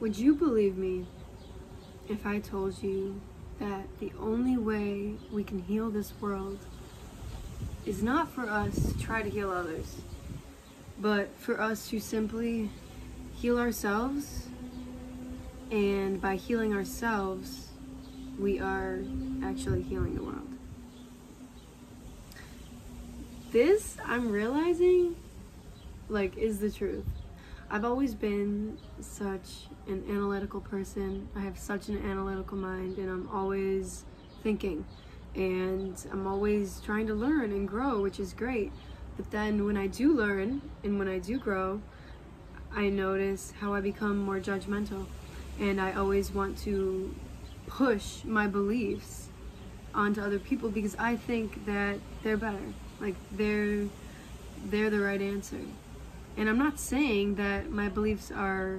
Would you believe me if I told you that the only way we can heal this world is not for us to try to heal others, but for us to simply heal ourselves, and by healing ourselves, we are actually healing the world. This, I'm realizing, is the truth. I've always been such an analytical person. I have such an analytical mind, and I'm always thinking, and I'm always trying to learn and grow, which is great. But then when I do learn and when I do grow, I notice how I become more judgmental, and I always want to push my beliefs onto other people because I think that they're better. They're the right answer. And I'm not saying that my beliefs are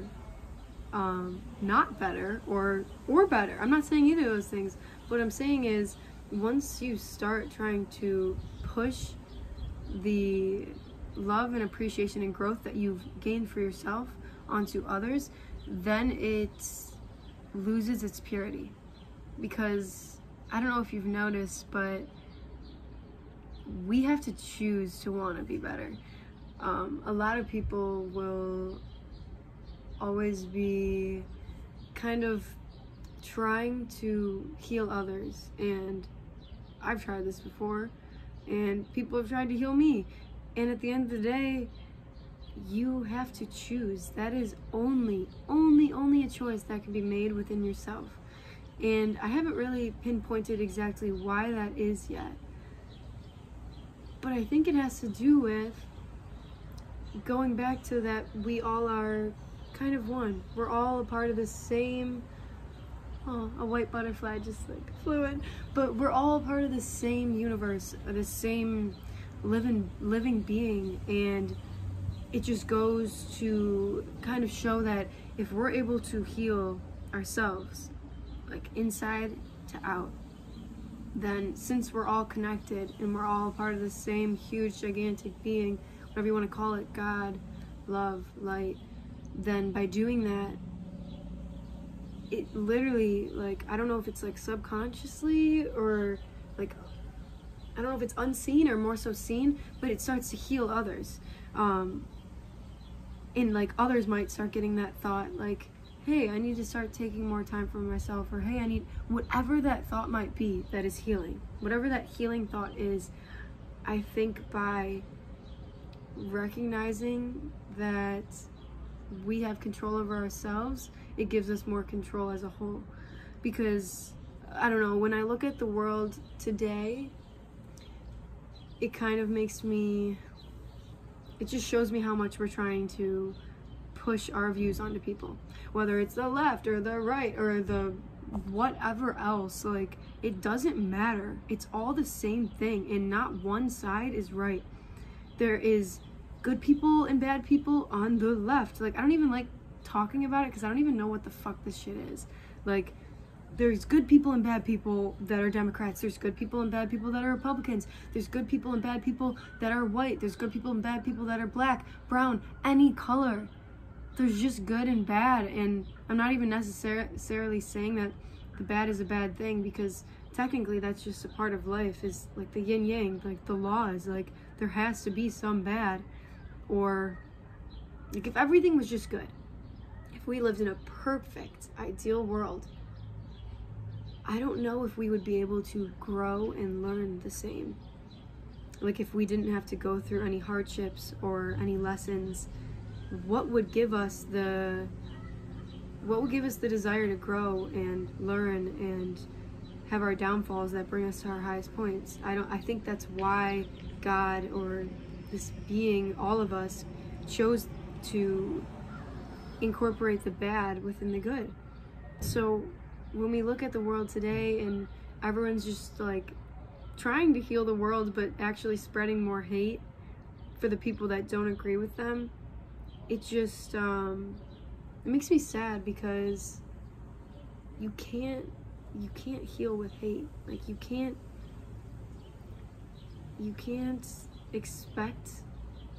not better or better. I'm not saying either of those things. What I'm saying is, once you start trying to push the love and appreciation and growth that you've gained for yourself onto others, then it loses its purity. Because I don't know if you've noticed, but we have to choose to want to be better. A lot of people will always be kind of trying to heal others, and I've tried this before, and people have tried to heal me, and at the end of the day, you have to choose. That is only a choice that can be made within yourself. And I haven't really pinpointed exactly why that is yet, but I think it has to do with going back to that we all are kind of one. We're all a part of the same, a white butterfly just flew in, but we're all a part of the same universe, the same living being. And it just goes to kind of show that if we're able to heal ourselves, inside to out, then since we're all connected and we're all part of the same huge gigantic being, whatever you want to call it, God, love, light, then by doing that, it literally, I don't know if it's subconsciously or I don't know if it's unseen or more so seen, but it starts to heal others. And others might start getting that thought, hey, I need to start taking more time for myself, or hey, I need, whatever that thought might be that is healing, whatever that healing thought is. I think by recognizing that we have control over ourselves, it gives us more control as a whole. Because I don't know, when I look at the world today, it kind of makes me, it just shows me how much we're trying to push our views onto people, whether it's the left or the right or the whatever else. It doesn't matter. It's all the same thing, and not one side is right. There is good people and bad people on the left. I don't even like talking about it because I don't even know what the fuck this shit is. There's good people and bad people that are Democrats. There's good people and bad people that are Republicans. There's good people and bad people that are white. There's good people and bad people that are black, brown, any color. There's just good and bad, and I'm not even necessarily saying that the bad is a bad thing, because technically that's just a part of life, is the yin yang, the law is there has to be some bad. Or if everything was just good, if we lived in a perfect ideal world, I don't know if we would be able to grow and learn the same. If we didn't have to go through any hardships or any lessons, what would give us the desire to grow and learn and have our downfalls that bring us to our highest points? I think that's why God, or this being, all of us, chose to incorporate the bad within the good. So when we look at the world today and everyone's just trying to heal the world but actually spreading more hate for the people that don't agree with them, it just it makes me sad, because you can't heal with hate. You can't expect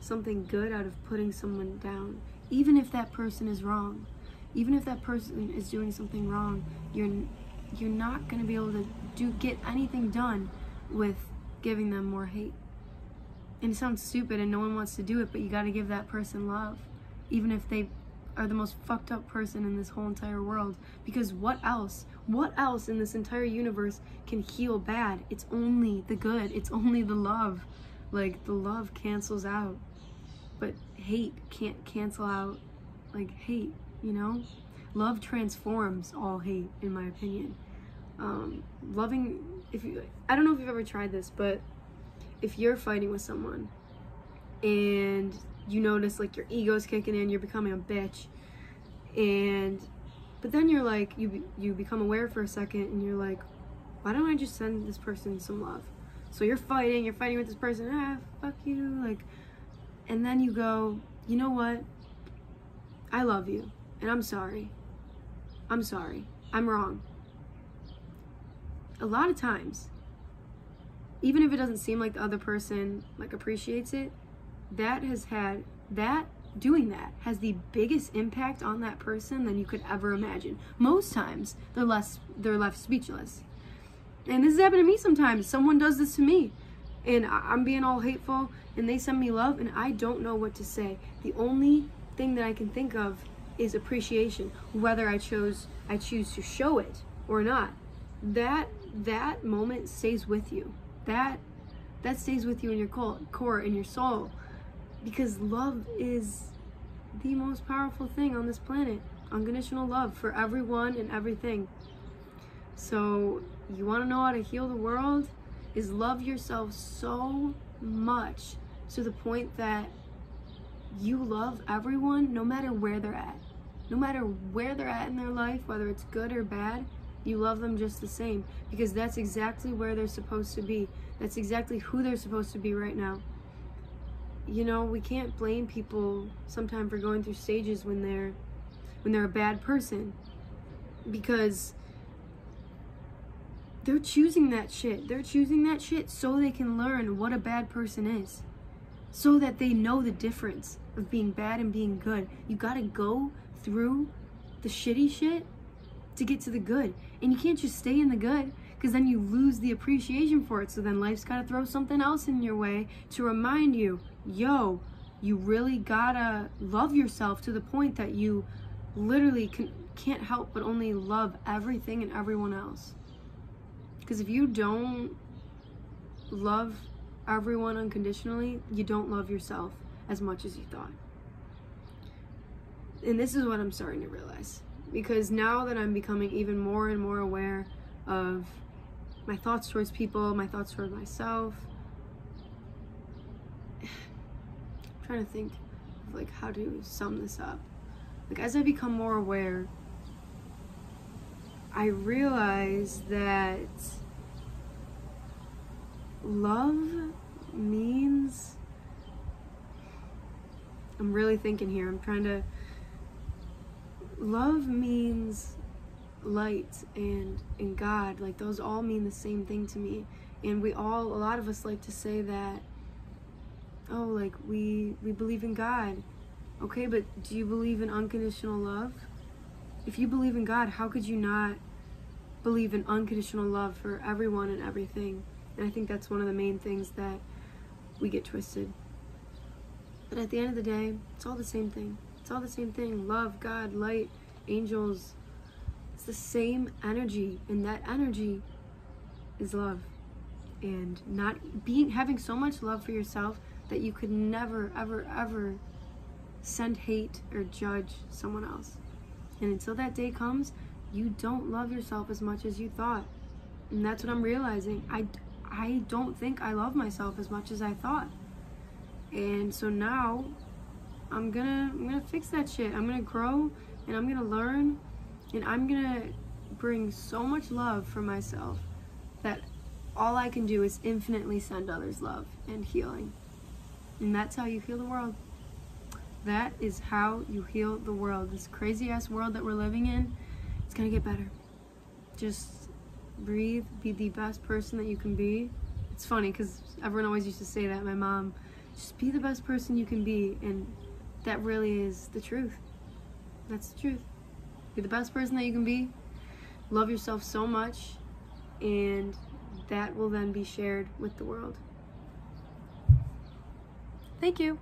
something good out of putting someone down, even if that person is wrong. Even if that person is doing something wrong, you're not going to be able to get anything done with giving them more hate. And it sounds stupid and no one wants to do it, but you got to give that person love, even if they are the most fucked up person in this whole entire world. Because what else in this entire universe can heal bad? It's only the good. It's only the love. Like, the love cancels out, but hate can't cancel out, like, hate, you know? Love transforms all hate, in my opinion. Loving, I don't know if you've ever tried this, but if you're fighting with someone and you notice, like, your ego's kicking in, you're becoming a bitch, but then you're like, you become aware for a second and you're like, why don't I just send this person some love? So you're fighting with this person, fuck you, like, and then you go, you know what? I love you, and I'm sorry. I'm wrong. A lot of times, even if it doesn't seem like the other person, like, appreciates it, doing that has the biggest impact on that person than you could ever imagine. Most times, they're left speechless. And this has happened to me sometimes. Someone does this to me, and I'm being all hateful, and they send me love, and I don't know what to say. The only thing that I can think of is appreciation, whether I choose to show it or not. That moment stays with you. That stays with you in your core, in your soul, because love is the most powerful thing on this planet. Unconditional love for everyone and everything. So you want to know how to heal the world? Is love yourself so much to the point that you love everyone no matter where they're at. No matter where they're at in their life, whether it's good or bad, you love them just the same, because that's exactly where they're supposed to be. That's exactly who they're supposed to be right now. You know, we can't blame people sometimes for going through stages when they're a bad person, because they're choosing that shit. They're choosing that shit so they can learn what a bad person is, so that they know the difference of being bad and being good. You gotta go through the shitty shit to get to the good, and you can't just stay in the good, because then you lose the appreciation for it. So then life's gotta throw something else in your way to remind you, yo, you really gotta love yourself to the point that you literally can't help but only love everything and everyone else. Because if you don't love everyone unconditionally, you don't love yourself as much as you thought. And this is what I'm starting to realize, because now that I'm becoming even more and more aware of my thoughts towards people, my thoughts towards myself, I'm trying to think of, like, how to sum this up. Like, as I become more aware, I realize that love means, I'm really thinking here, love means light and God. Like, those all mean the same thing to me. And a lot of us like to say that, oh, like, we believe in God. Okay, but do you believe in unconditional love? If you believe in God, how could you not believe in unconditional love for everyone and everything? And I think that's one of the main things that we get twisted. But at the end of the day, it's all the same thing. It's all the same thing. Love, God, light, angels. It's the same energy, and that energy is love. And having so much love for yourself that you could never, ever, ever send hate or judge someone else. And until that day comes, you don't love yourself as much as you thought. And that's what I'm realizing. I don't think I love myself as much as I thought. And so now I'm gonna fix that shit. I'm gonna grow, and I'm gonna learn, and I'm gonna bring so much love for myself that all I can do is infinitely send others love and healing. And that's how you heal the world. That is how you heal the world. This crazy ass world that we're living in, it's gonna get better. Just breathe, be the best person that you can be. It's funny because everyone always used to say that. My mom, just be the best person you can be, and that really is the truth. That's the truth. Be the best person that you can be. Love yourself so much, and that will then be shared with the world. Thank you.